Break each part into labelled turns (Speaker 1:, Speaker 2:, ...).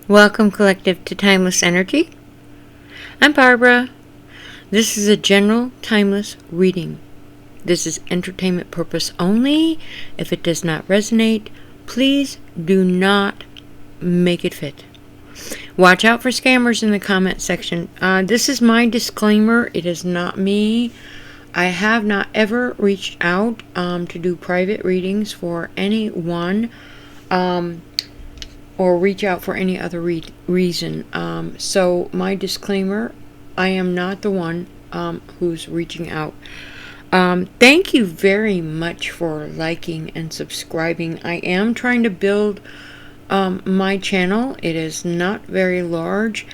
Speaker 1: Welcome, Collective, to Timeless Energy. I'm Barbara. This is a general timeless reading. This is entertainment purpose only. If it does not resonate, please do not make it fit. Watch out for scammers in the comment section. This is my disclaimer. It is not me. I have not ever reached out to do private readings for anyone. Or reach out for any other reason. So my disclaimer, I am not the one who's reaching out. Thank you very much for liking and subscribing. I am trying to build my channel. It is not very large.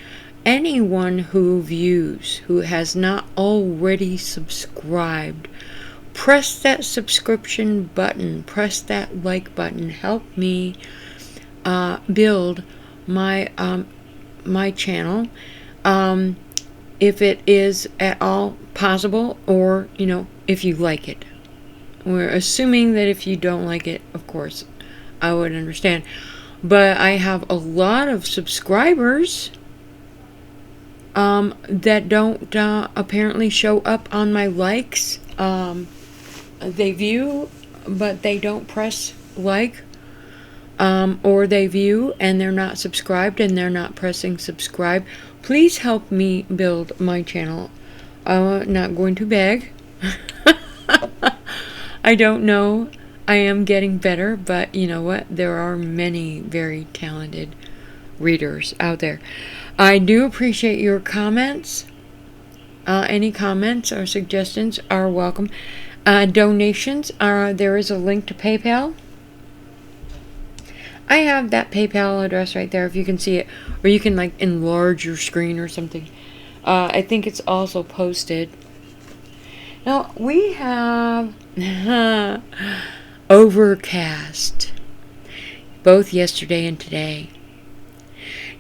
Speaker 1: Anyone who views, who has not already subscribed, press that subscription button, press that like button. Help me build my my channel, if it is at all possible, or if you like it. We're assuming that if you don't like it, of course I would understand, but I have a lot of subscribers that don't apparently show up on my likes. They view, but they don't press like. Or they view and they're not subscribed and they're not pressing subscribe. Please help me build my channel. Not going to beg. I don't know. I am getting better, but you know what? There are many very talented readers out there. I do appreciate your comments. Any comments or suggestions are welcome. Donations there is a link to PayPal. I have that PayPal address right there if you can see it, or you can enlarge your screen or something. I think it's also posted. Now we have overcast both yesterday and today.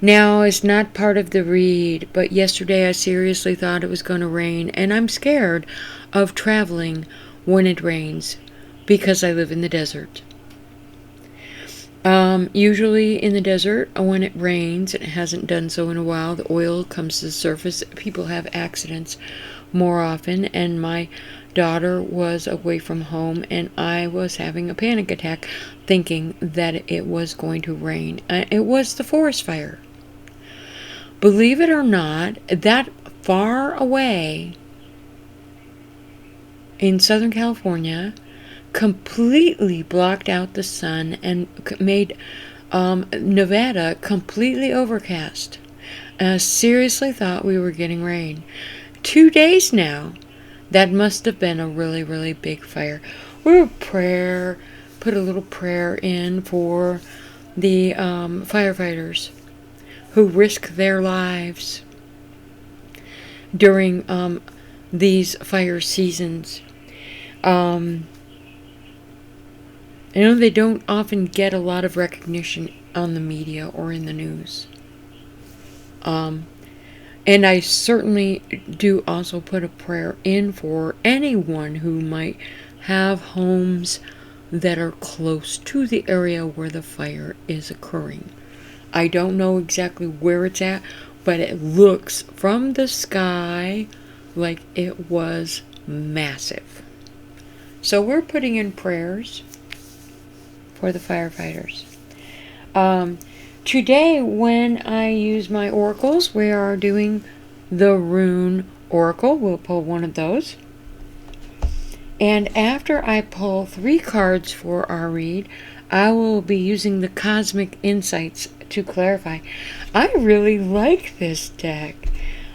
Speaker 1: Now it's not part of the read, but yesterday I seriously thought it was going to rain, and I'm scared of traveling when it rains because I live in the desert. Usually in the desert, when it rains, and it hasn't done so in a while, the oil comes to the surface. People have accidents more often, and my daughter was away from home, and I was having a panic attack thinking that it was going to rain. It was the forest fire. Believe it or not, that far away in Southern California completely blocked out the sun and made Nevada completely overcast. And I seriously thought we were getting rain. 2 days now. That must have been a really, really big fire. We were put a little prayer in for the firefighters who risk their lives during these fire seasons. I know they don't often get a lot of recognition on the media or in the news. And I certainly do also put a prayer in for anyone who might have homes that are close to the area where the fire is occurring. I don't know exactly where it's at, but it looks from the sky like it was massive. So we're putting in prayers for the firefighters. Today, when I use my oracles, we are doing the Rune Oracle. We'll pull one of those. And after I pull 3 cards for our read, I will be using the Cosmic Insights to clarify. I really like this deck.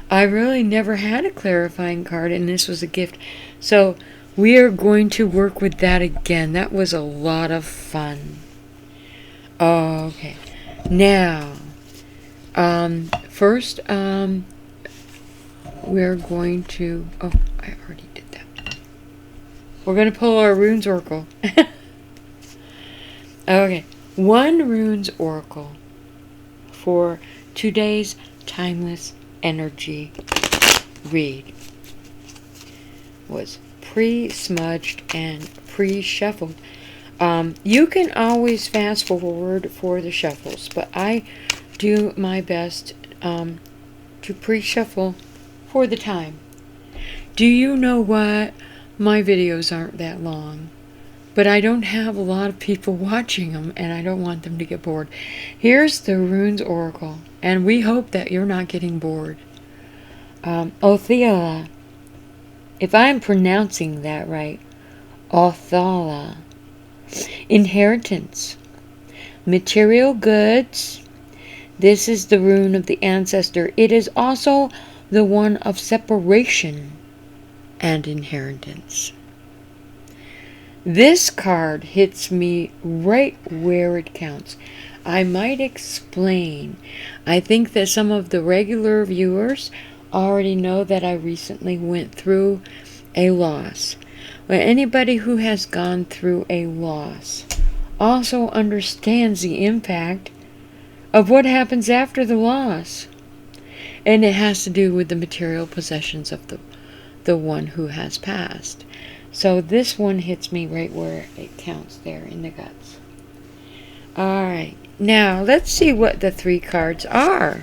Speaker 1: I really never had a clarifying card, and this was a gift. So we are going to work with that again. That was a lot of fun. Okay. Now, first, we're going to... Oh, I already did that. We're going to pull our Runes Oracle. Okay. 1 Runes Oracle for today's Timeless Energy read was pre-smudged and pre-shuffled. You can always fast forward for the shuffles, but I do my best to pre-shuffle for the time. Do you know what? My videos aren't that long, but I don't have a lot of people watching them, and I don't want them to get bored. Here's the Runes Oracle, and we hope that you're not getting bored. Othala, if I'm pronouncing that right, Othala. Inheritance. Material goods. This is the rune of the ancestor. It is also the one of separation and inheritance. This card hits me right where it counts. I might explain. I think that some of the regular viewers already know that I recently went through a loss. But anybody who has gone through a loss also understands the impact of what happens after the loss. And it has to do with the material possessions of the one who has passed. So this one hits me right where it counts, there in the guts. Alright, now let's see what the 3 cards are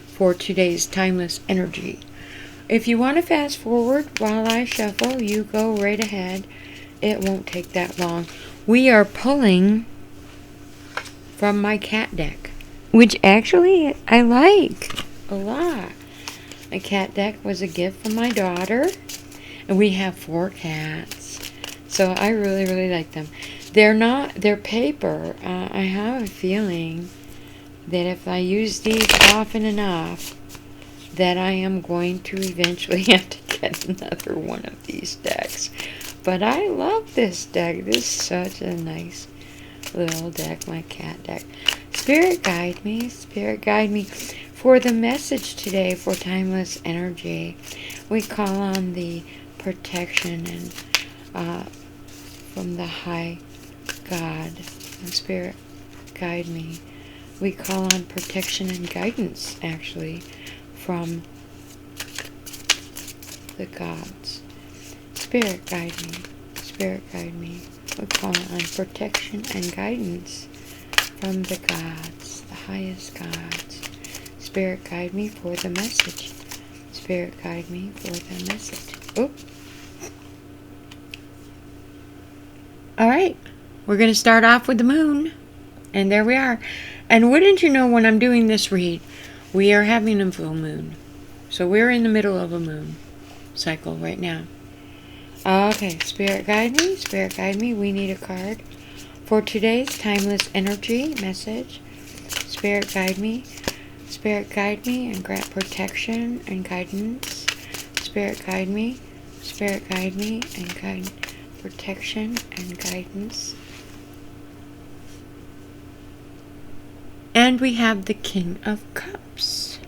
Speaker 1: for today's Timeless Energy. If you want to fast forward while I shuffle, you go right ahead. It won't take that long. We are pulling from my cat deck, which actually I like a lot. My cat deck was a gift from my daughter, and we have 4 cats, so I really like them. They're paper. I have a feeling that if I use these often enough, that I am going to eventually have to get another one of these decks. But I love this deck. This is such a nice little deck, my cat deck. Spirit guide me for the message today for Timeless Energy. We call on the protection and from the High God. And Spirit guide me. We call on protection and guidance, actually, from the gods. Spirit guide me. Spirit guide me. We call on protection and guidance from the gods, the highest gods. Spirit guide me for the message. Spirit guide me for the message. Oop. Alright, we're going to start off with the moon. And there we are. And wouldn't you know, when I'm doing this read, we are having a full moon. So we're in the middle of a moon cycle right now. Okay, Spirit guide me. Spirit guide me. We need a card for today's Timeless Energy message. Spirit guide me. Spirit guide me and grant protection and guidance. Spirit guide me. Spirit guide me and guide protection and guidance. And we have the King of Cups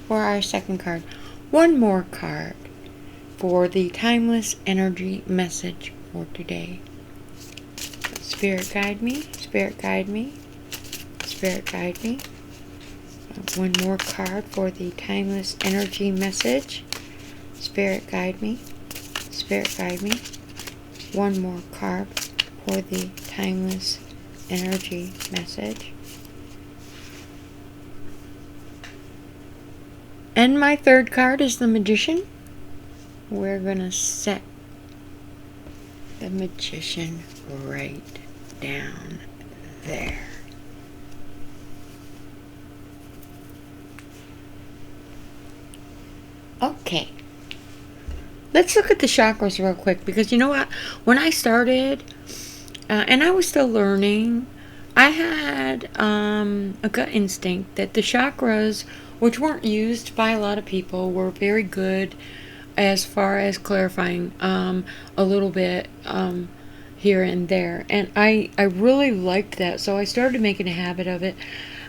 Speaker 1: for our second card. One more card for the Timeless Energy message for today. Spirit guide me. Spirit guide me. Spirit guide me. One more card for the Timeless Energy message. Spirit guide me. Spirit guide me. One more card for the Timeless Energy message. And my third card is the Magician. We're going to set the Magician right down there. Okay. Let's look at the chakras real quick, because you know what? When I started, and I was still learning, I had a gut instinct that the chakras, which weren't used by a lot of people, were very good as far as clarifying a little bit here and there. And I really liked that, so I started making a habit of it.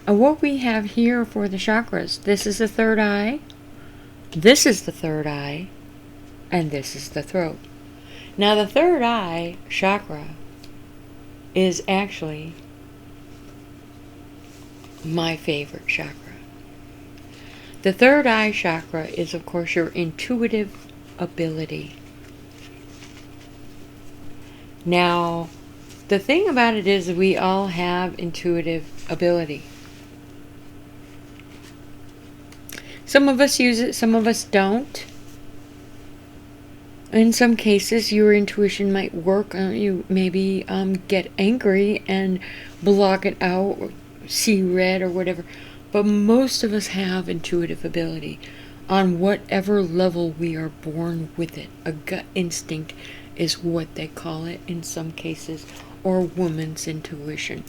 Speaker 1: And what we have here for the chakras, this is the third eye, this is the third eye, and this is the throat. Now the third eye chakra is actually my favorite chakra. The third eye chakra is, of course, your intuitive ability. Now, the thing about it is we all have intuitive ability. Some of us use it, some of us don't. In some cases, your intuition might work. You maybe get angry and block it out, or see red or whatever. But most of us have intuitive ability on whatever level we are born with it. A gut instinct is what they call it in some cases, or woman's intuition.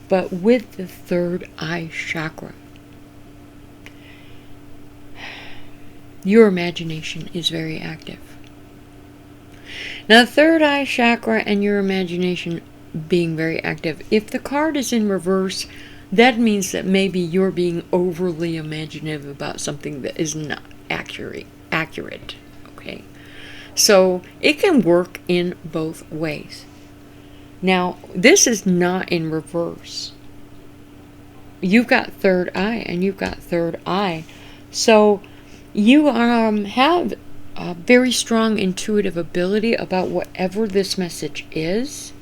Speaker 1: But with the third eye chakra, your imagination is very active. Now, the third eye chakra and your imagination being very active, if the card is in reverse, that means that maybe you're being overly imaginative about something that is not accurate. Okay? So, it can work in both ways. Now, this is not in reverse. You've got third eye and you've got third eye. So, you have a very strong intuitive ability about whatever this message is.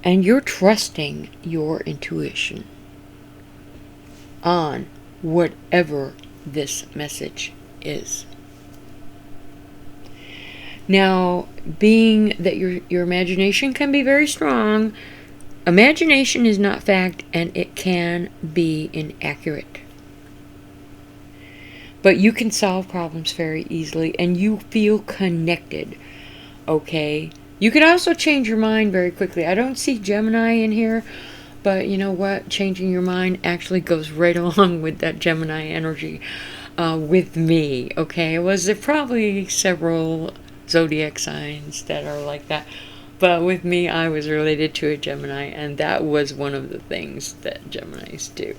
Speaker 1: And you're trusting your intuition on whatever this message is. Now, being that your imagination can be very strong, imagination is not fact and it can be inaccurate. But you can solve problems very easily and you feel connected, okay? You can also change your mind very quickly. I don't see Gemini in here, but you know what? Changing your mind actually goes right along with that Gemini energy with me, okay? There probably several zodiac signs that are like that. But with me, I was related to a Gemini, and that was one of the things that Geminis do.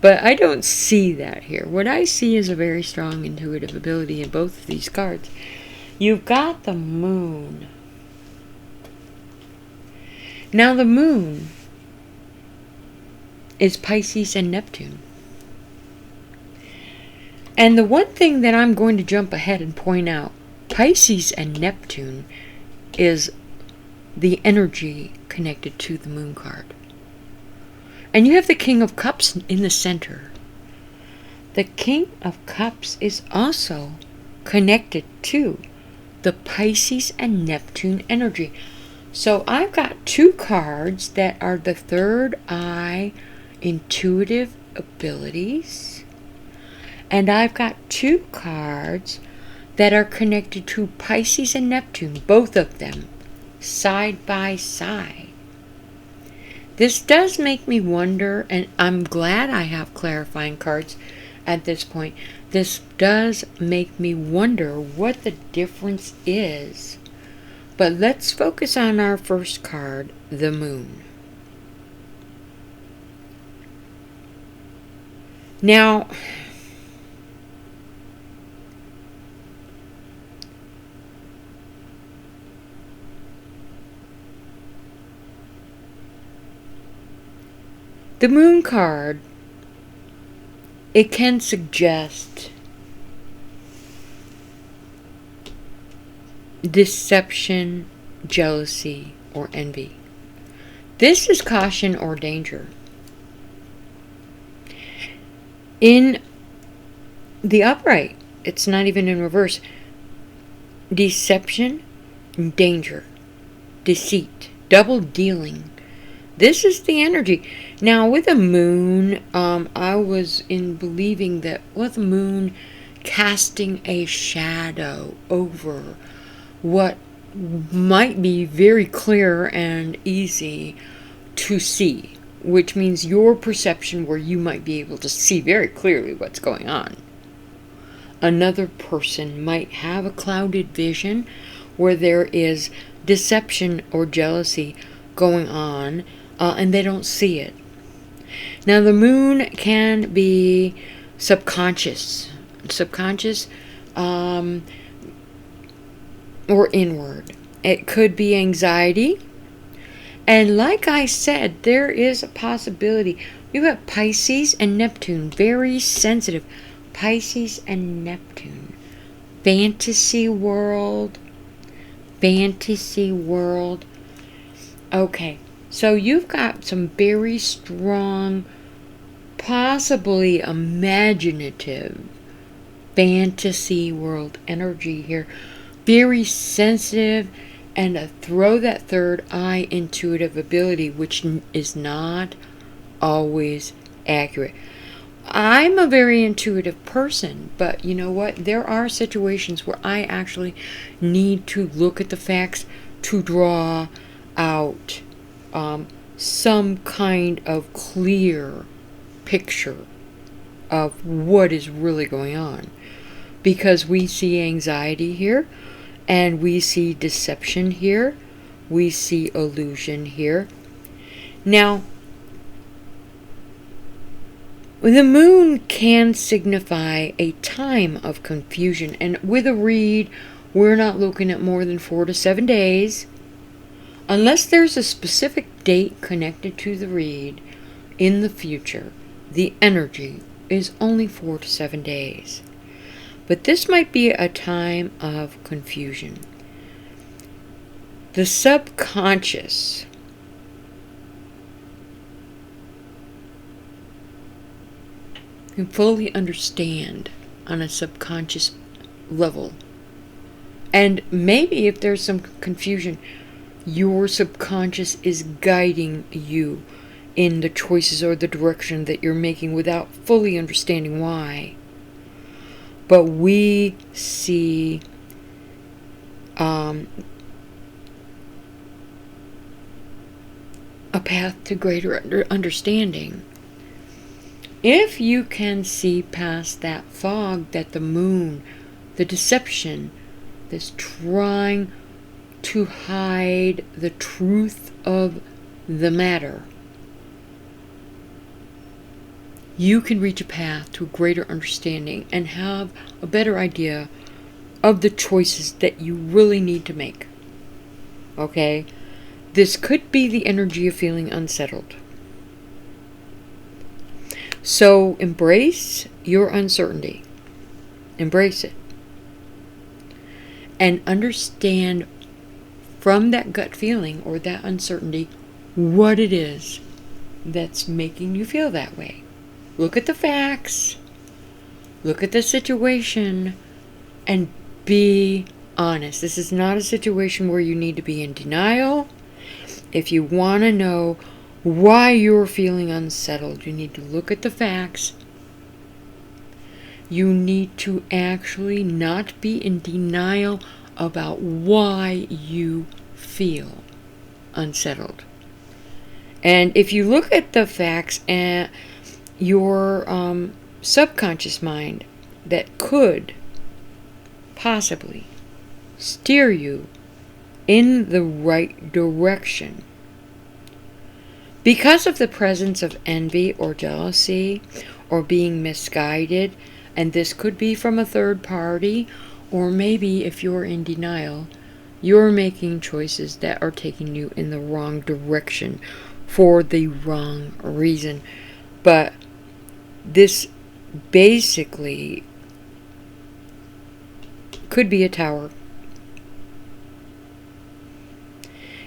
Speaker 1: But I don't see that here. What I see is a very strong intuitive ability in both of these cards. You've got the moon. Now the moon is Pisces and Neptune. And the one thing that I'm going to jump ahead and point out, Pisces and Neptune is the energy connected to the moon card. And you have the King of Cups in the center. The King of Cups is also connected to the Pisces and Neptune energy. So I've got two cards that are the third eye intuitive abilities. And I've got two cards that are connected to Pisces and Neptune, both of them, side by side. This does make me wonder, and I'm glad I have clarifying cards at this point. This does make me wonder what the difference is. But let's focus on our first card, the moon. Now, the moon card, it can suggest deception, jealousy, or envy. This is caution or danger. In the upright, it's not even in reverse. Deception, danger, deceit, double dealing. This is the energy. Now, with the moon, I was in believing that with the moon casting a shadow over what might be very clear and easy to see, which means your perception where you might be able to see very clearly what's going on. Another person might have a clouded vision where there is deception or jealousy going on, and they don't see it. Now, the moon can be subconscious, or inward. It could be anxiety. And like I said, there is a possibility. You have Pisces and Neptune, very sensitive. Pisces and Neptune. Fantasy world. Okay, so you've got some very strong possibly imaginative fantasy world energy here. Very sensitive and a throw that third eye intuitive ability, which is not always accurate. I'm a very intuitive person, but you know what? There are situations where I actually need to look at the facts to draw out some kind of clear picture of what is really going on. Because we see anxiety here, and we see deception here, we see illusion here. Now, the moon can signify a time of confusion, and with a read, we're not looking at more than 4 to 7 days. Unless there's a specific date connected to the read in the future, the energy is only 4 to 7 days. But this might be a time of confusion. The subconscious can fully understand on a subconscious level. And maybe if there's some confusion, your subconscious is guiding you in the choices or the direction that you're making without fully understanding why. But we see a path to greater understanding. If you can see past that fog that the moon, the deception that's trying to hide the truth of the matter, you can reach a path to a greater understanding and have a better idea of the choices that you really need to make. Okay? This could be the energy of feeling unsettled. So embrace your uncertainty. Embrace it. And understand from that gut feeling or that uncertainty what it is that's making you feel that way. Look at the facts, look at the situation, and be honest. This is not a situation where you need to be in denial. If you want to know why you're feeling unsettled, you need to look at the facts. You need to actually not be in denial about why you feel unsettled. And if you look at the facts and your subconscious mind that could possibly steer you in the right direction. Because of the presence of envy or jealousy or being misguided, and this could be from a third party, or maybe if you're in denial, you're making choices that are taking you in the wrong direction for the wrong reason. But this basically could be a tower.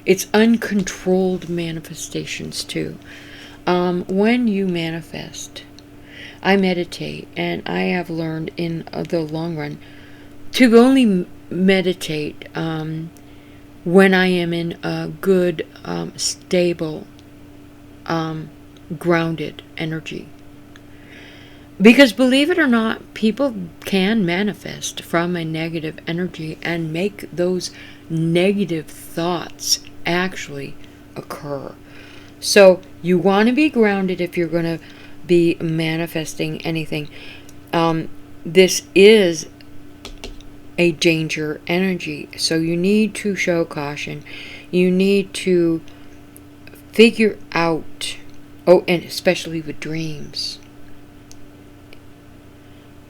Speaker 1: It's uncontrolled manifestations too. When you manifest, I meditate, and I have learned in the long run to only meditate when I am in a good, stable, grounded energy. Because believe it or not, people can manifest from a negative energy and make those negative thoughts actually occur. So you want to be grounded if you're going to be manifesting anything. This is a danger energy, so you need to show caution. You need to figure out, and especially with dreams,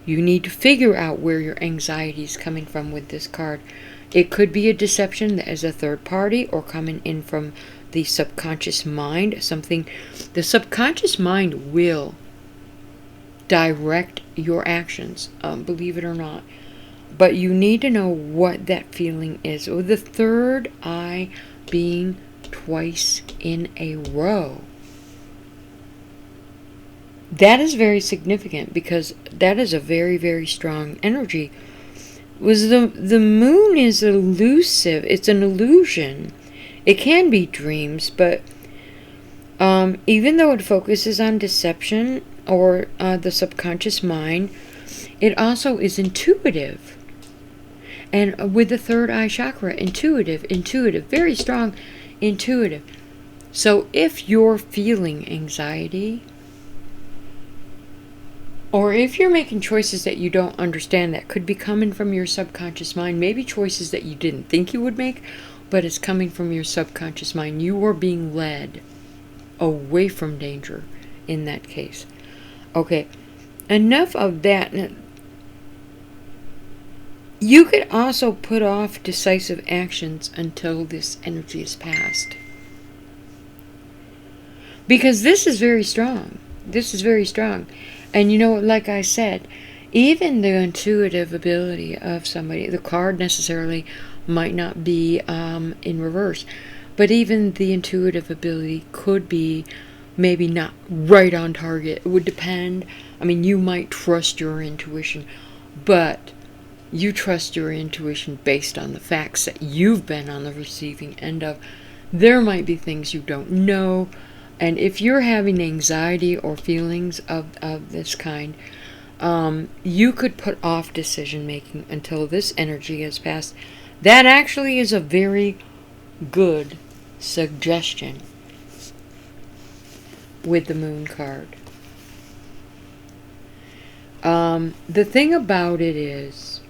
Speaker 1: you need to figure out where your anxiety is coming from with this card. It could be a deception that is a third party or coming in from the subconscious mind. The subconscious mind will direct your actions, believe it or not. But you need to know what that feeling is. Or the third eye being twice in a row. That is very significant because that is a very, very strong energy. Was the moon is elusive. It's an illusion. It can be dreams, but even though it focuses on deception or the subconscious mind, it also is intuitive. And with the third eye chakra, intuitive, very strong, intuitive. So if you're feeling anxiety, or if you're making choices that you don't understand that could be coming from your subconscious mind, maybe choices that you didn't think you would make, but it's coming from your subconscious mind, you are being led away from danger in that case. Okay, enough of that. You could also put off decisive actions until this energy is passed. Because this is very strong. This is very strong. And you know, like I said, even the intuitive ability of somebody, the card necessarily might not be in reverse, but even the intuitive ability could be maybe not right on target. It would depend. I mean, you might trust your intuition, but you trust your intuition based on the facts that you've been on the receiving end of. There might be things you don't know. And if you're having anxiety or feelings of this kind, you could put off decision making until this energy has passed. That actually is a very good suggestion with the moon card. The thing about it is,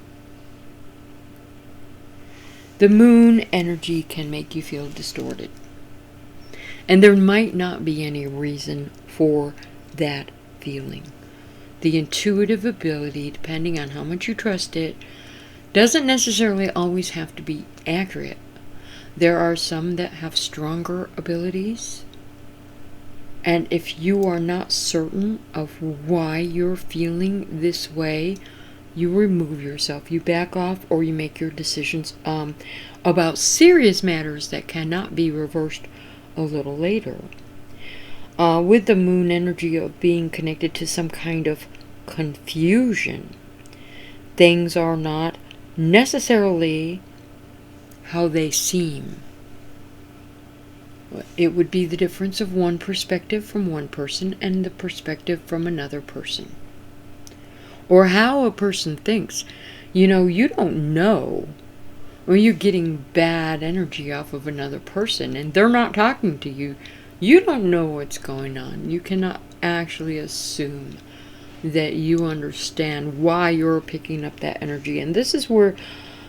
Speaker 1: the moon energy can make you feel distorted. And there might not be any reason for that feeling. The intuitive ability, depending on how much you trust it, doesn't necessarily always have to be accurate. There are some that have stronger abilities. And if you are not certain of why you're feeling this way, you remove yourself. You back off, or you make your decisions about serious matters that cannot be reversed a little later. With the moon energy of being connected to some kind of confusion, things are not necessarily how they seem. It would be the difference of one perspective from one person and the perspective from another person. Or how a person thinks. You know, you don't know. Or you're getting bad energy off of another person and they're not talking to you. You don't know what's going on. You cannot actually assume that you understand why you're picking up that energy. And this is where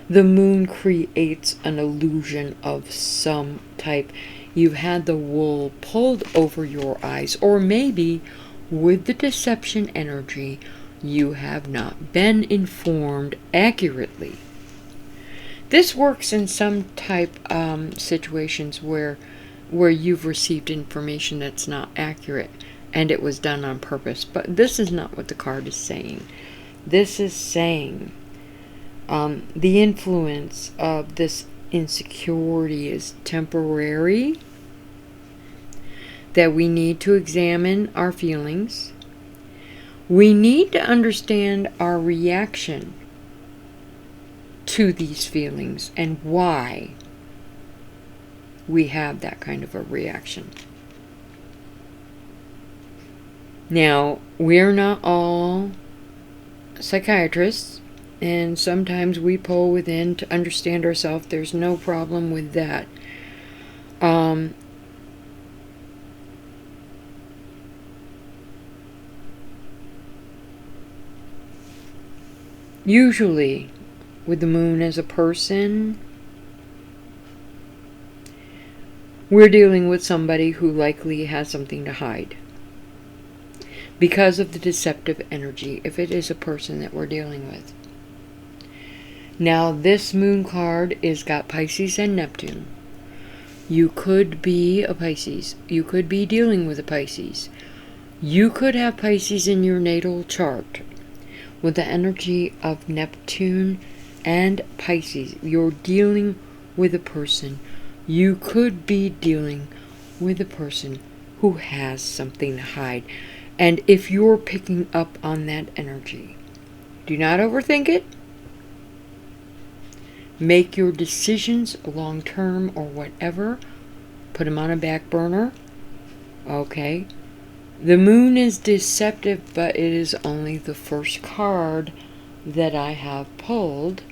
Speaker 1: the moon creates an illusion of some type. You've had the wool pulled over your eyes, or maybe with the deception energy, you have not been informed accurately. This works in some type situations where you've received information that's not accurate and it was done on purpose. But this is not what the card is saying. This is saying the influence of this insecurity is temporary, that we need to examine our feelings. We need to understand our reaction to these feelings and why we have that kind of a reaction. Now, we're not all psychiatrists, and sometimes we pull within to understand ourselves. There's no problem with that. Usually, with the moon as a person, we're dealing with somebody who likely has something to hide because of the deceptive energy, if it is a person that we're dealing with. Now, this moon card is got Pisces and Neptune. You could be a Pisces. You could be dealing with a Pisces. You could have Pisces in your natal chart with the energy of Neptune and Pisces. You're dealing with a person. You could be dealing with a person who has something to hide. And if you're picking up on that energy, do not overthink it. Make your decisions long term or whatever. Put them on a back burner. Okay. The moon is deceptive, but it is only the first card that I have pulled.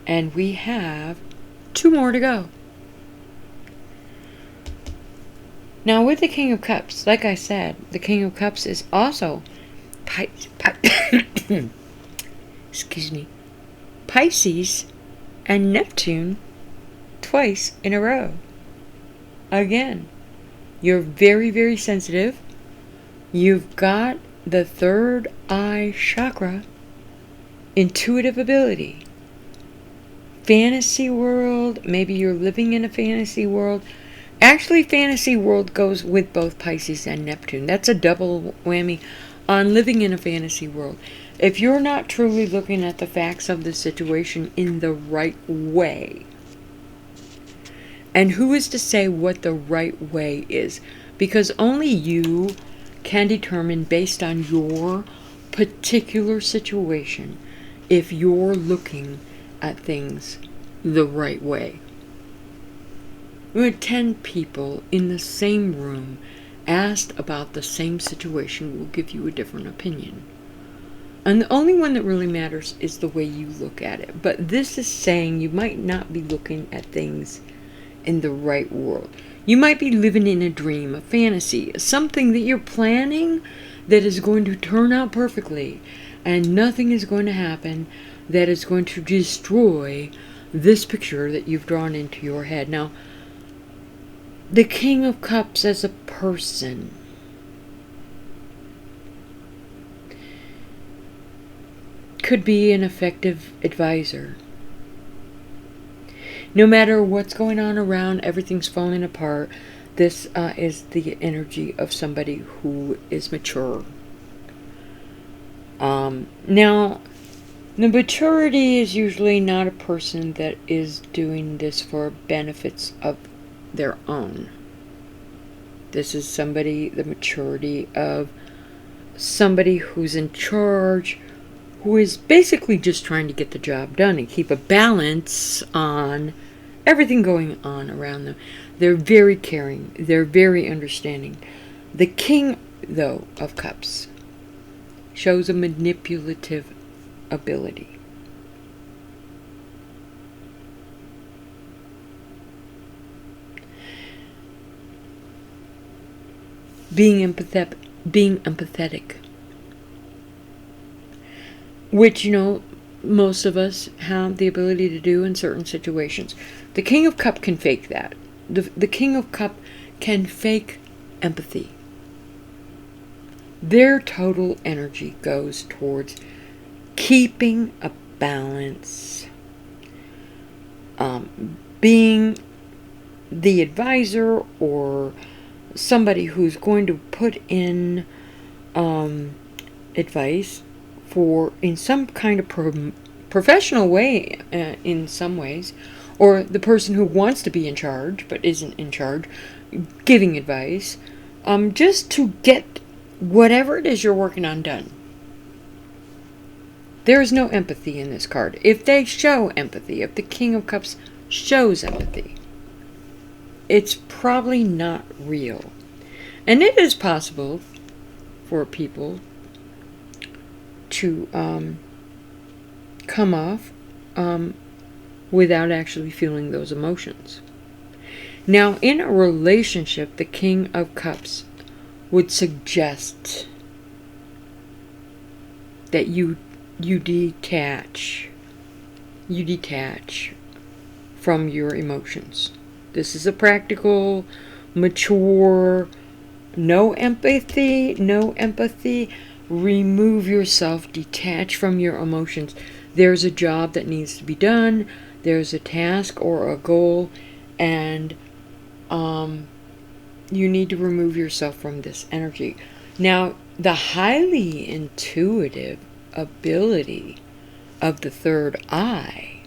Speaker 1: And we have 2 more to go. Now with the King of Cups, like I said, the King of Cups is also excuse me, Pisces and Neptune twice in a row. Again, you're very, very sensitive. You've got the third eye chakra, intuitive ability. Fantasy world, maybe you're living in a fantasy world. Actually, fantasy world goes with both Pisces and Neptune. That's a double whammy on living in a fantasy world. If you're not truly looking at the facts of the situation in the right way, and who is to say what the right way is? Because only you can determine based on your particular situation if you're looking at things the right way. When 10 people in the same room asked about the same situation will give you a different opinion. And the only one that really matters is the way you look at it. But this is saying you might not be looking at things in the right world. You might be living in a dream, a fantasy, something that you're planning that is going to turn out perfectly. And nothing is going to happen that is going to destroy this picture that you've drawn into your head. Now, the King of Cups as a person could be an effective advisor. No matter what's going on around, everything's falling apart. This is the energy of somebody who is mature. Now, the maturity is usually not a person that is doing this for benefits of their own. This is somebody, the maturity of somebody who's in charge, who is basically just trying to get the job done and keep a balance on everything going on around them. They're very caring. They're very understanding. The King, though, of Cups shows a manipulative ability. Being empathetic. Which, most of us have the ability to do in certain situations. The King of Cup can fake that. The King of Cup can fake empathy. Their total energy goes towards keeping a balance, being the advisor or somebody who's going to put in advice for in some kind of professional way in some ways, or the person who wants to be in charge but isn't in charge, giving advice, just to get whatever it is you're working on done. There is no empathy in this card. If they show empathy, if the King of Cups shows empathy, it's probably not real. And it is possible for people to come off without actually feeling those emotions. Now, in a relationship, the King of Cups would suggest that you detach from your emotions. This is a practical, mature, no empathy. Remove yourself, detach from your emotions. There's a job that needs to be done. There's a task or a goal, and you need to remove yourself from this energy. Now, the highly intuitive ability of the third eye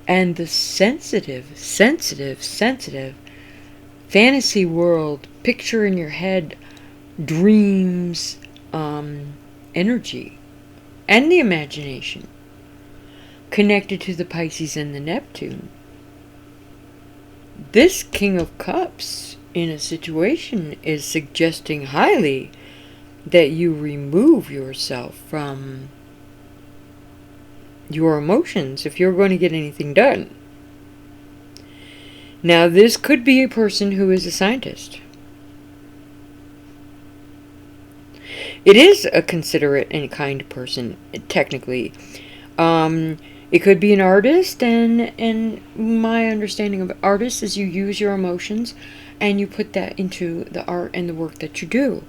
Speaker 1: and the sensitive fantasy world picture in your head dreams energy and the imagination connected to the Pisces and the Neptune. This King of Cups in a situation is suggesting highly that you remove yourself from your emotions if you're going to get anything done. Now, this could be a person who is a scientist. It is a considerate and kind person, technically. It could be an artist, and my understanding of artists is you use your emotions and you put that into the art and the work that you do.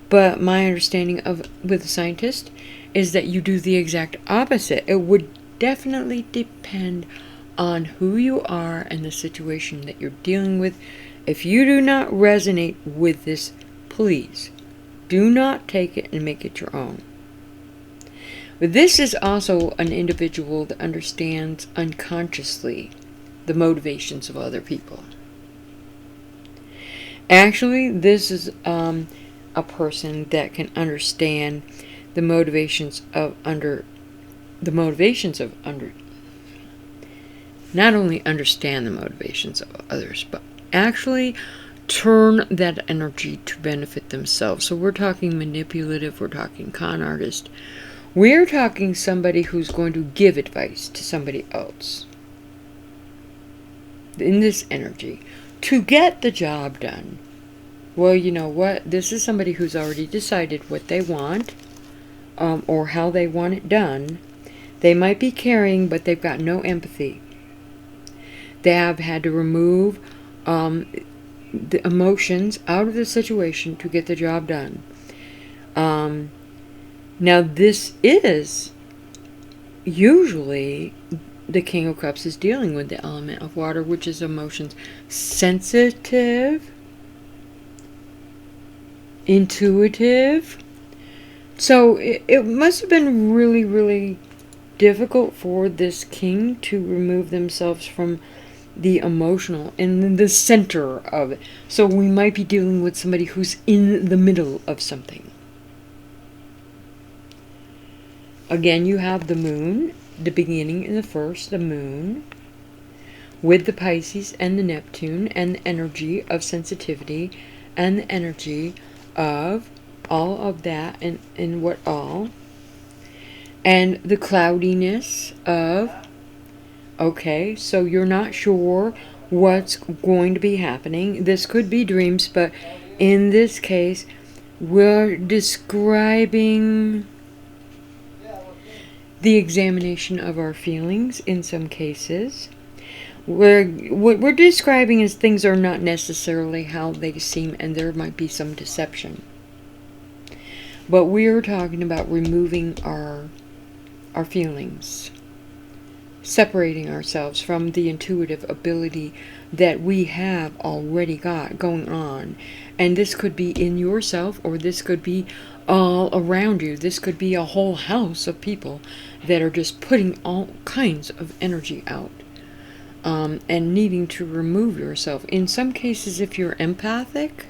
Speaker 1: But my understanding of with a scientist is that you do the exact opposite. It would definitely depend on who you are and the situation that you're dealing with. If you do not resonate with this, please do not take it and make it your own. But this is also an individual that understands unconsciously the motivations of other people. Actually, this is a person that can understand the motivations of not only understand the motivations of others, but actually turn that energy to benefit themselves. So we're talking manipulative, we're talking con artist, we're talking somebody who's going to give advice to somebody else in this energy to get the job done. Well, you know what? This is somebody who's already decided what they want, or how they want it done. They might be caring, but they've got no empathy. They have had to remove the emotions out of the situation to get the job done. Now, this is usually the King of Cups is dealing with the element of water, which is emotions, sensitive, intuitive. So it must have been really, really difficult for this king to remove themselves from the emotional and the center of it. So we might be dealing with somebody who's in the middle of something. Again, you have the moon, the beginning in the first, the moon, with the Pisces and the Neptune, and the energy of sensitivity, and the energy of all of that, and what all, and the cloudiness of, okay, so you're not sure what's going to be happening. This could be dreams, but in this case, we're describing the examination of our feelings in some cases. What we're describing is things are not necessarily how they seem, and there might be some deception. But we're talking about removing our feelings, separating ourselves from the intuitive ability that we have already got going on. And this could be in yourself, or this could be all around you. This could be a whole house of people that are just putting all kinds of energy out, and needing to remove yourself. In some cases, if you're empathic,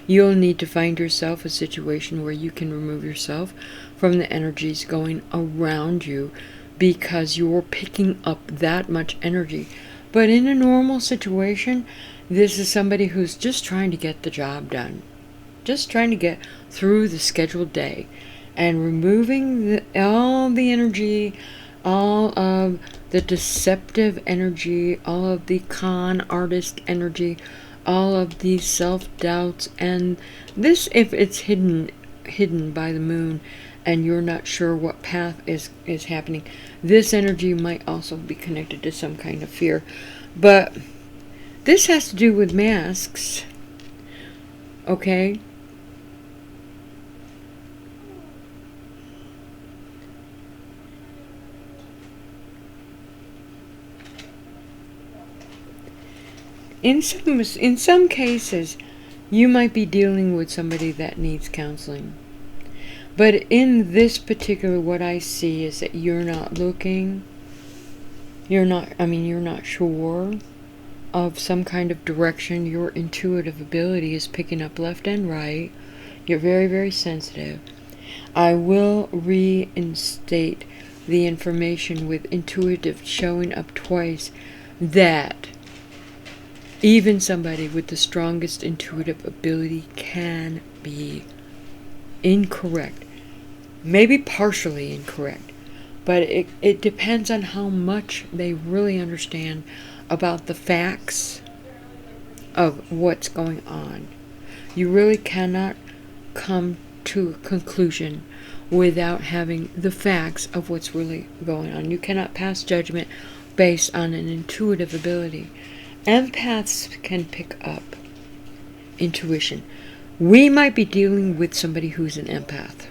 Speaker 1: you'll need to find yourself a situation where you can remove yourself from the energies going around you, because you're picking up that much energy. But in a normal situation, this is somebody who's just trying to get the job done, just trying to get through the scheduled day, and removing all the energy, all of the deceptive energy, all of the con artist energy, all of the self-doubts. And this, if it's hidden by the moon and you're not sure what path is happening, this energy might also be connected to some kind of fear. But this has to do with masks, okay? In some cases, you might be dealing with somebody that needs counseling. But in this particular, what I see is that you're not looking. You're not sure. of some kind of direction. Your intuitive ability is picking up left and right. You're very, very sensitive. I will reinstate the information with intuitive showing up twice that even somebody with the strongest intuitive ability can be incorrect. Maybe partially incorrect. But it depends on how much they really understand about the facts of what's going on. You really cannot come to a conclusion without having the facts of what's really going on. You cannot pass judgment based on an intuitive ability. Empaths can pick up intuition. We might be dealing with somebody who's an empath.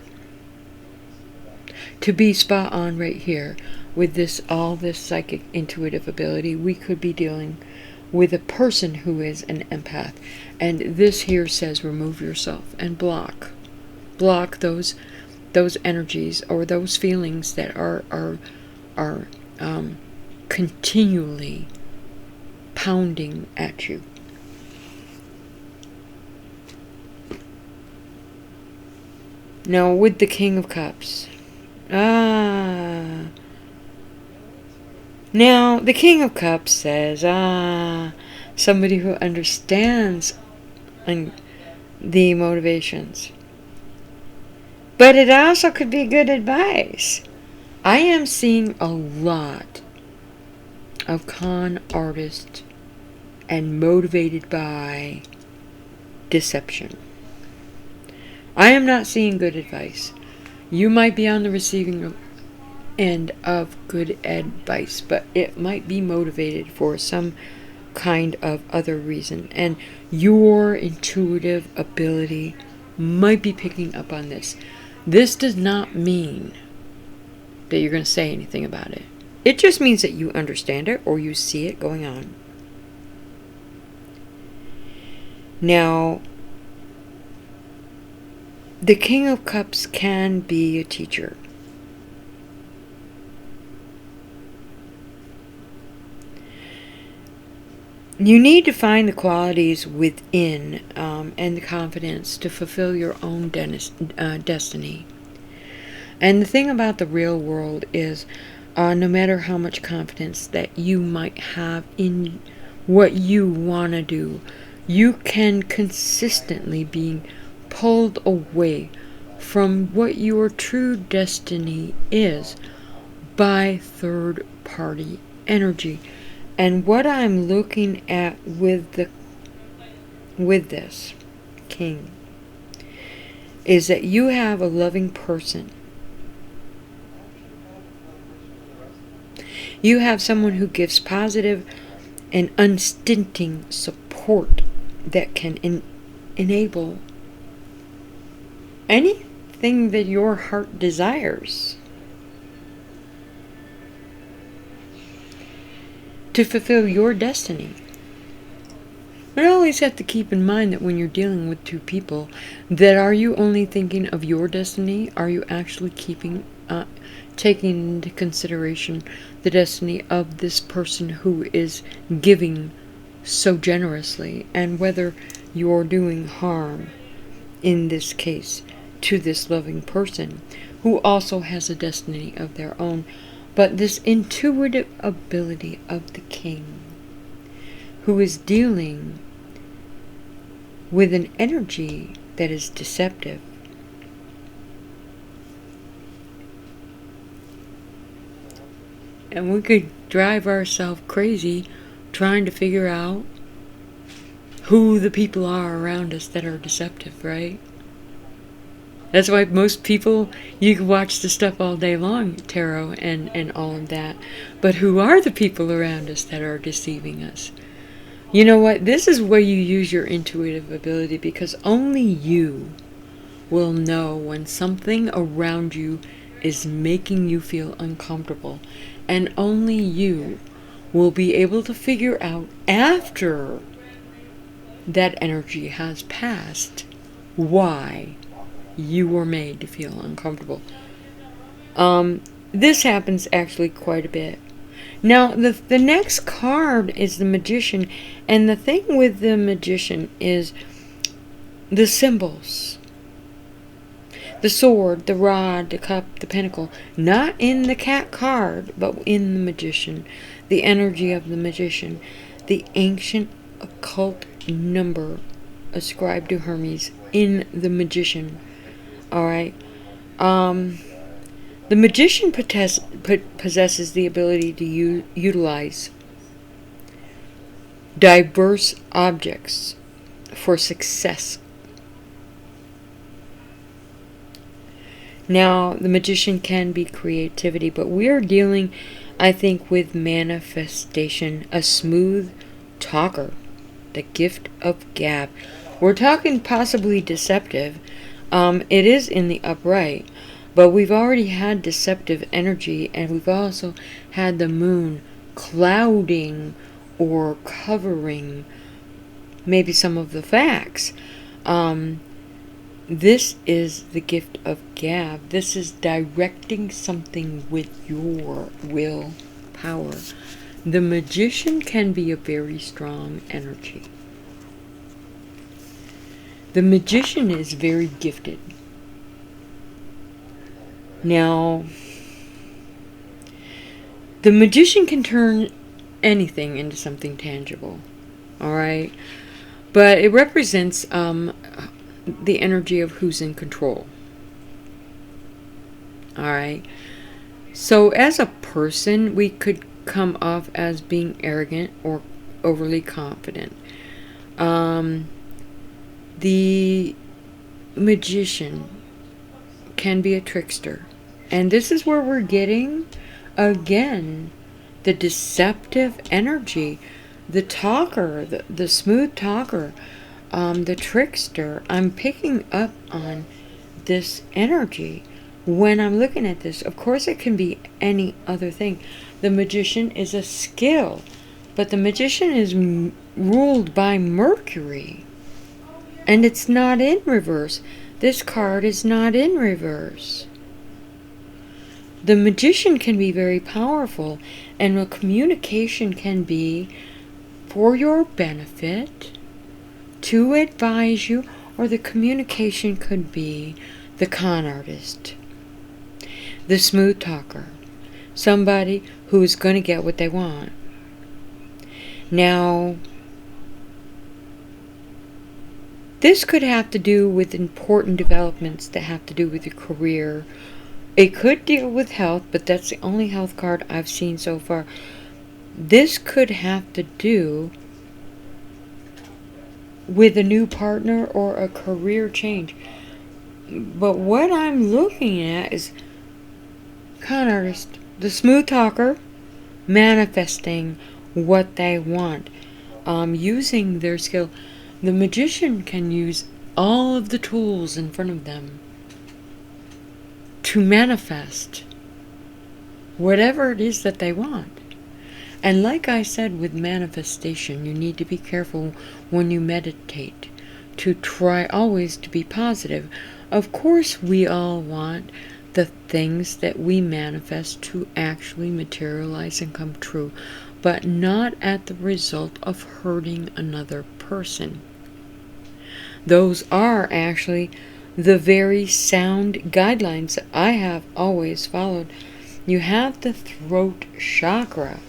Speaker 1: To be spot on right here with all this psychic intuitive ability, we could be dealing with a person who is an empath. And this here says remove yourself and block those energies or those feelings that are continually pounding at you. Now with the King of Cups. Now the King of Cups says, somebody who understands the motivations. But it also could be good advice. I am seeing a lot of con artists and motivated by deception. I am not seeing good advice. You might be on the receiving end of good advice, but it might be motivated for some kind of other reason. And your intuitive ability might be picking up on this. This does not mean that you're going to say anything about it. It just means that you understand it or you see it going on. Now, the King of Cups can be a teacher. You need to find the qualities within and the confidence to fulfill your own destiny. And the thing about the real world is, no matter how much confidence that you might have in what you want to do, you can consistently be pulled away from what your true destiny is by third-party energy. And what I'm looking at with this King is that you have a loving person. You have someone who gives positive and unstinting support that can enable anything that your heart desires to fulfill your destiny. But always have to keep in mind that when you're dealing with two people, that are you only thinking of your destiny? Are you actually taking into consideration the destiny of this person who is giving so generously, and whether you're doing harm, in this case, to this loving person who also has a destiny of their own? But this intuitive ability of the King, who is dealing with an energy that is deceptive. And we could drive ourselves crazy trying to figure out who the people are around us that are deceptive, right? That's why most people, you can watch the stuff all day long, tarot and all of that. But who are the people around us that are deceiving us? You know what? This is where you use your intuitive ability, because only you will know when something around you is making you feel uncomfortable. And only you will be able to figure out after that energy has passed why you were made to feel uncomfortable. This happens actually quite a bit. Now, the next card is the Magician, and the thing with the Magician is the symbols. The sword, the rod, the cup, the pentacle. Not in the cat card, but in the Magician. The energy of the Magician. The ancient occult number ascribed to Hermes in the Magician. Alright? The Magician possesses the ability to utilize diverse objects for success. Now, the Magician can be creativity, but we are dealing, I think, with manifestation, a smooth talker, the gift of gab. We're talking possibly deceptive. It is in the upright, but we've already had deceptive energy, and we've also had the moon clouding or covering maybe some of the facts. This is the gift of gab. This is directing something with your will power. The Magician can be a very strong energy. The Magician is very gifted. Now, the Magician can turn anything into something tangible. Alright? But it represents the energy of who's in control. Alright? So as a person, we could come off as being arrogant or overly confident. The Magician can be a trickster. And this is where we're getting, again, the deceptive energy. The talker, the smooth talker, the trickster. I'm picking up on this energy when I'm looking at this. Of course, it can be any other thing. The Magician is a skill, but the Magician is ruled by Mercury, and it's not in reverse. This card is not in reverse. The Magician can be very powerful, and the communication can be for your benefit, to advise you, or the communication could be the con artist, the smooth talker, somebody who is going to get what they want. Now, this could have to do with important developments that have to do with your career. It could deal with health, but that's the only health card I've seen so far. This could have to do with a new partner or a career change. But what I'm looking at is con artist, the smooth talker, manifesting what they want, using their skill. The Magician can use all of the tools in front of them to manifest whatever it is that they want. And like I said with manifestation, you need to be careful when you meditate to try always to be positive. Of course, we all want the things that we manifest to actually materialize and come true, but not at the result of hurting another person. Those are actually the very sound guidelines that I have always followed. You have the throat chakra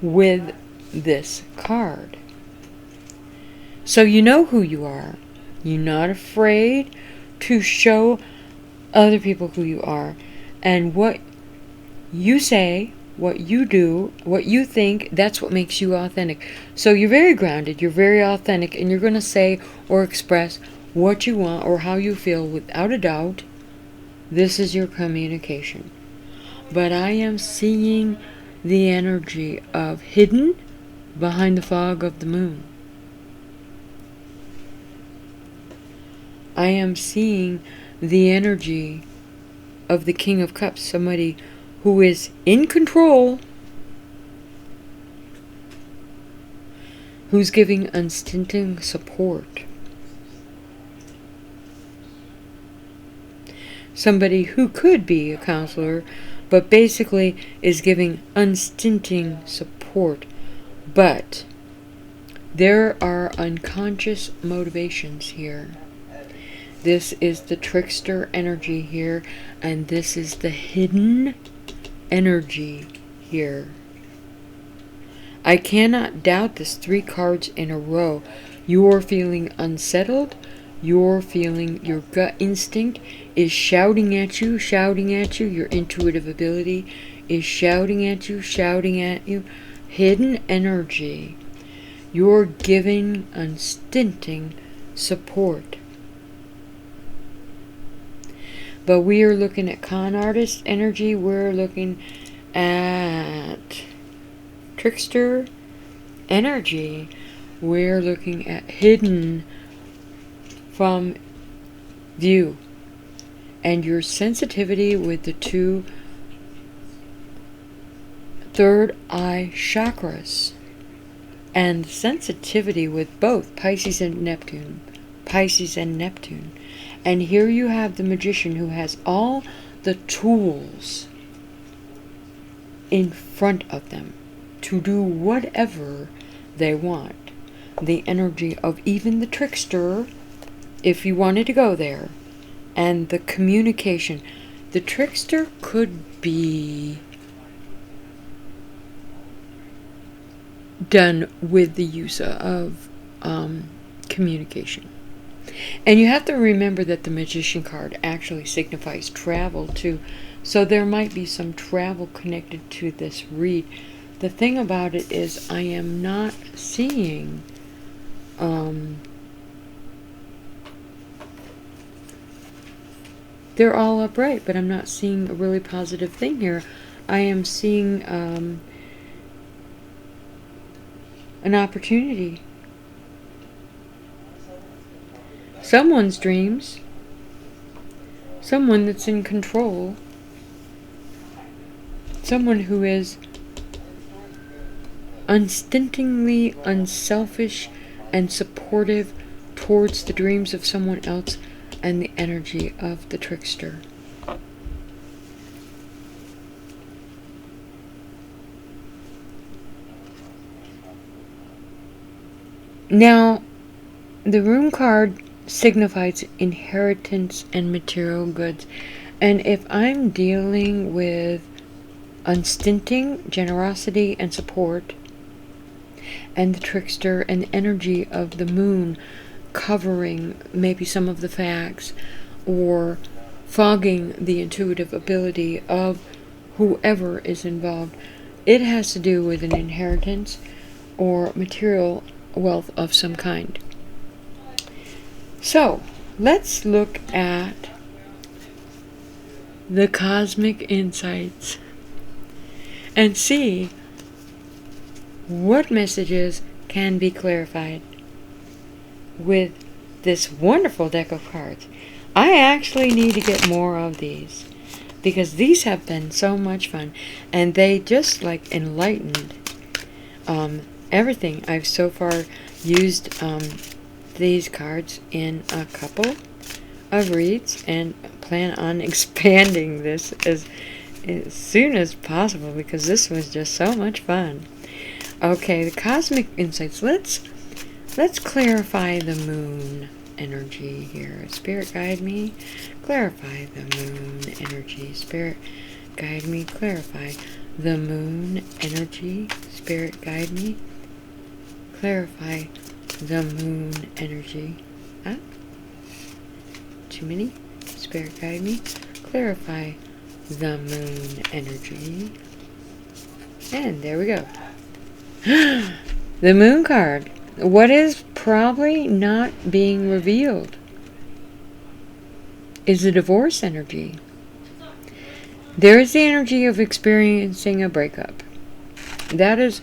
Speaker 1: with this card. So you know who you are. You're not afraid to show other people who you are. And what you say, what you do, what you think, that's what makes you authentic. So you're very grounded, you're very authentic, and you're going to say or express what you want or how you feel without a doubt. This is your communication. But I am seeing the energy of hidden behind the fog of the moon. I am seeing the energy of the King of Cups, somebody who is in control, who's giving unstinting support. Somebody who could be a counselor, but basically is giving unstinting support. But there are unconscious motivations here. This is the trickster energy here, and this is the hidden energy here. I cannot doubt this 3 cards in a row. You're feeling unsettled. You're feeling your gut instinct is shouting at you. Your intuitive ability is shouting at you. Hidden energy. You're giving unstinting support. But we are looking at con artist energy. We're looking at trickster energy. We're looking at hidden from view. And your sensitivity with the 2 third eye chakras. And sensitivity with both Pisces and Neptune. And here you have the magician who has all the tools in front of them to do whatever they want. The energy of even the trickster, if you wanted to go there, and the communication. The trickster could be done with the use of communication. And you have to remember that the magician card actually signifies travel too. So there might be some travel connected to this read. The thing about it is I am not seeing they're all upright, but I'm not seeing a really positive thing here. I am seeing an opportunity. Someone's dreams. Someone that's in control. Someone who is unstintingly unselfish and supportive towards the dreams of someone else and the energy of the trickster. Now, the room card signifies inheritance and material goods. And if I'm dealing with unstinting generosity and support, and the trickster and the energy of the moon covering maybe some of the facts or fogging the intuitive ability of whoever is involved, it has to do with an inheritance or material wealth of some kind. So, let's look at the cosmic insights and see what messages can be clarified with this wonderful deck of cards. I actually need to get more of these because these have been so much fun, and they just like enlightened everything. I've so far used these cards in a couple of reads and plan on expanding this as soon as possible because this was just so much fun. Okay, the cosmic insights. Let's clarify the moon energy here. Spirit, guide me. Clarify the moon energy. Spirit, guide me. Clarify the moon energy. Spirit, guide me. Clarify the moon energy. Huh? Too many? Spirit, guide me. Clarify the moon energy. And there we go. The moon card. What is probably not being revealed is the divorce energy. There is the energy of experiencing a breakup. That is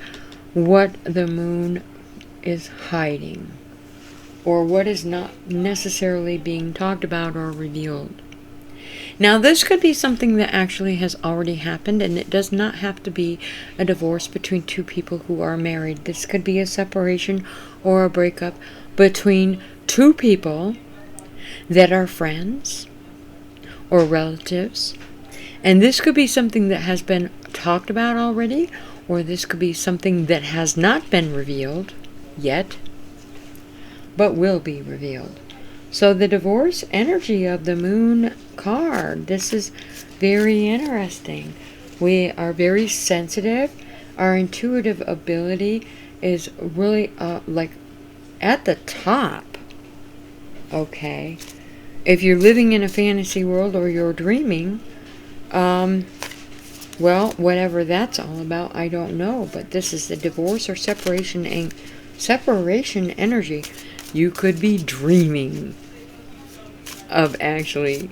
Speaker 1: what the moon is hiding, or what is not necessarily being talked about or revealed. Now, this could be something that actually has already happened, and it does not have to be a divorce between two people who are married. This could be a separation or a breakup between two people that are friends or relatives, And this could be something that has been talked about already, or this could be something that has not been revealed yet, but will be revealed. So the divorce energy of the moon card, this is very interesting. We are very sensitive. Our intuitive ability is really like at the top. Okay. If you're living in a fantasy world or you're dreaming, well, whatever that's all about, I don't know. But this is the divorce or separation energy. You could be dreaming of actually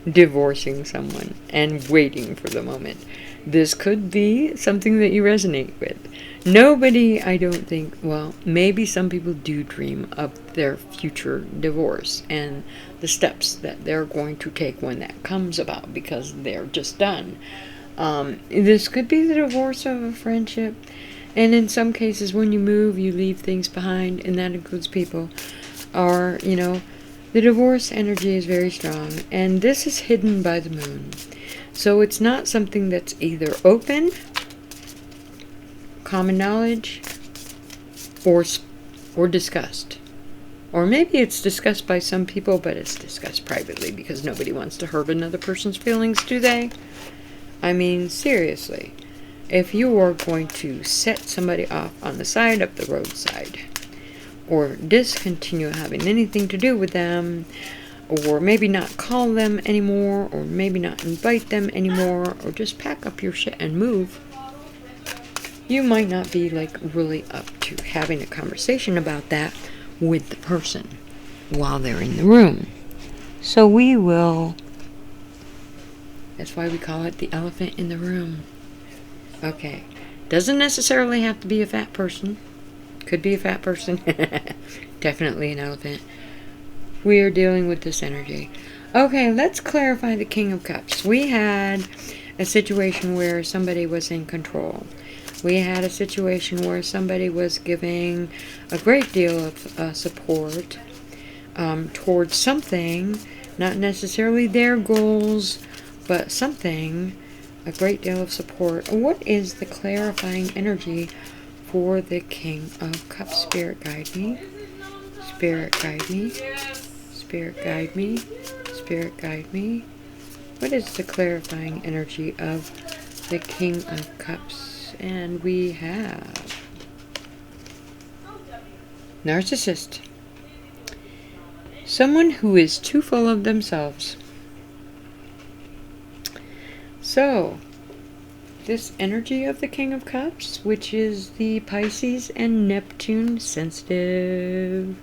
Speaker 1: divorcing someone and waiting for the moment. This could be something that you resonate with. Nobody, I don't think, well, maybe some people do dream of their future divorce and the steps that they're going to take when that comes about because they're just done. This could be the divorce of a friendship. And in some cases, when you move, you leave things behind, and that includes people. Or, the divorce energy is very strong, and this is hidden by the moon. So it's not something that's either open, common knowledge, or discussed. Or maybe it's discussed by some people, but it's discussed privately because nobody wants to hurt another person's feelings, do they? I mean, seriously. If you are going to set somebody off on the side of the roadside, or discontinue having anything to do with them, or maybe not call them anymore, or maybe not invite them anymore, or just pack up your shit and move, you might not be really up to having a conversation about that with the person while they're in the room. So we will, that's why we call it the elephant in the room. Okay, doesn't necessarily have to be a fat person. Could be a fat person. Definitely an elephant. We are dealing with this energy. Okay, let's clarify the King of Cups. We had a situation where somebody was in control. We had a situation where somebody was giving a great deal of support towards something, not necessarily their goals, but something, a great deal of support. What is the clarifying energy for the King of Cups? Spirit guide me. Spirit guide me. Spirit guide me. Spirit guide me. What is the clarifying energy of the King of Cups? And we have narcissist. Someone who is too full of themselves. So, this energy of the King of Cups, which is the Pisces and Neptune sensitive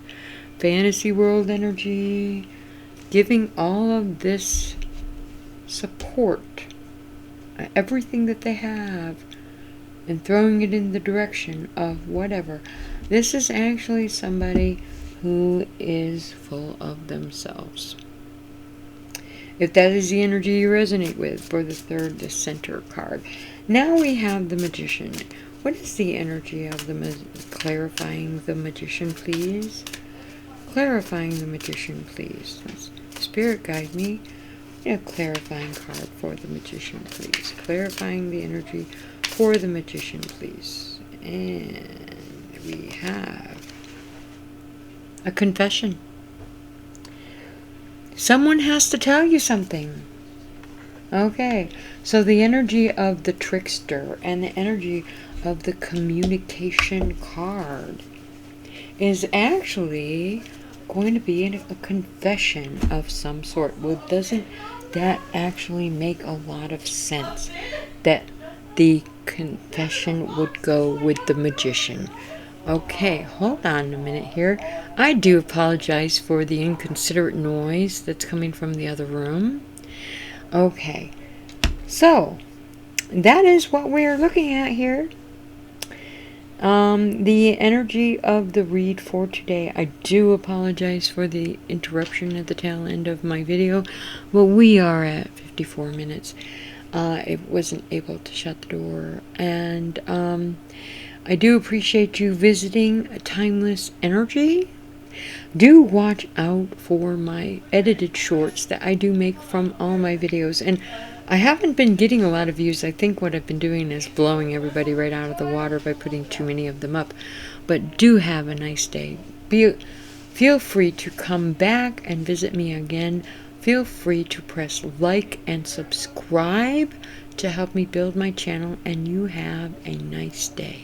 Speaker 1: fantasy world energy, giving all of this support, everything that they have, and throwing it in the direction of whatever. This is actually somebody who is full of themselves. If that is the energy you resonate with for the third, the center card. Now we have the Magician. What is the energy of the clarifying the Magician, please? Clarifying the Magician, please. Spirit guide me. A clarifying card for the Magician, please. Clarifying the energy for the Magician, please. And we have a confession. Someone has to tell you something. Okay, so the energy of the trickster and the energy of the communication card is actually going to be a confession of some sort. Well, doesn't that actually make a lot of sense? That the confession would go with the Magician. Okay, hold on a minute here. I do apologize for the inconsiderate noise that's coming from the other room. Okay, so that is what we're looking at here. The energy of the read for today. I do apologize for the interruption at the tail end of my video, but we are at 54 minutes. I wasn't able to shut the door, and I do appreciate you visiting Timeless Energy. Do watch out for my edited shorts that I do make from all my videos. And I haven't been getting a lot of views. I think what I've been doing is blowing everybody right out of the water by putting too many of them up. But do have a nice day. Feel free to come back and visit me again. Feel free to press like and subscribe to help me build my channel. And you have a nice day.